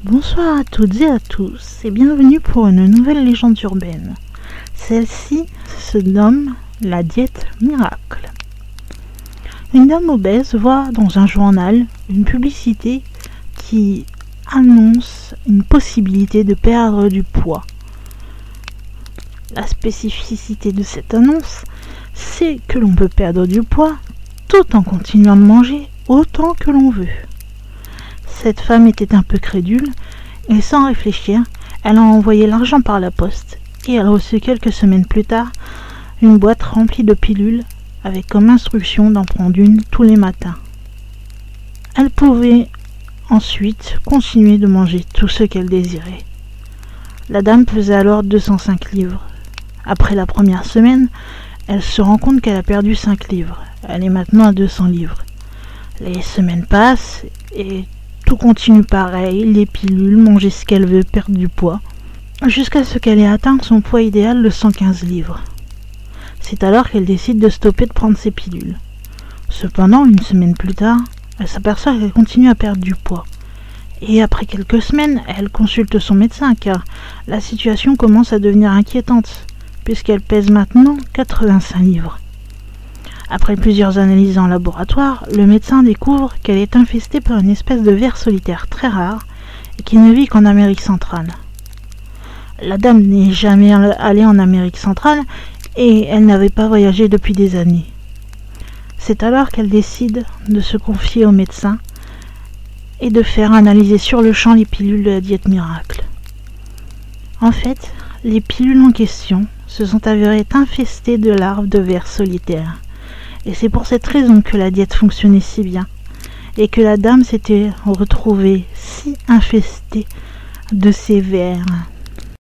Bonsoir à toutes et à tous et bienvenue pour une nouvelle légende urbaine. Celle-ci se nomme la diète miracle. Une dame obèse voit dans un journal une publicité qui annonce une possibilité de perdre du poids. La spécificité de cette annonce, c'est que l'on peut perdre du poids tout en continuant de manger autant que l'on veut. Cette femme était un peu crédule et sans réfléchir, elle a envoyé l'argent par la poste et elle reçut quelques semaines plus tard une boîte remplie de pilules avec comme instruction d'en prendre une tous les matins. Elle pouvait ensuite continuer de manger tout ce qu'elle désirait. La dame pesait alors 205 livres. Après la première semaine, elle se rend compte qu'elle a perdu 5 livres. Elle est maintenant à 200 livres. Les semaines passent et tout continue pareil, les pilules, manger ce qu'elle veut, perdre du poids, jusqu'à ce qu'elle ait atteint son poids idéal de 115 livres. C'est alors qu'elle décide de stopper de prendre ses pilules. Cependant, une semaine plus tard, elle s'aperçoit qu'elle continue à perdre du poids. Et après quelques semaines, elle consulte son médecin car la situation commence à devenir inquiétante, puisqu'elle pèse maintenant 85 livres. Après plusieurs analyses en laboratoire, le médecin découvre qu'elle est infestée par une espèce de ver solitaire très rare et qui ne vit qu'en Amérique centrale. La dame n'est jamais allée en Amérique centrale et elle n'avait pas voyagé depuis des années. C'est alors qu'elle décide de se confier au médecin et de faire analyser sur le champ les pilules de la diète miracle. En fait, les pilules en question se sont avérées infestées de larves de vers solitaires. Et c'est pour cette raison que la diète fonctionnait si bien, et que la dame s'était retrouvée si infestée de ces vers.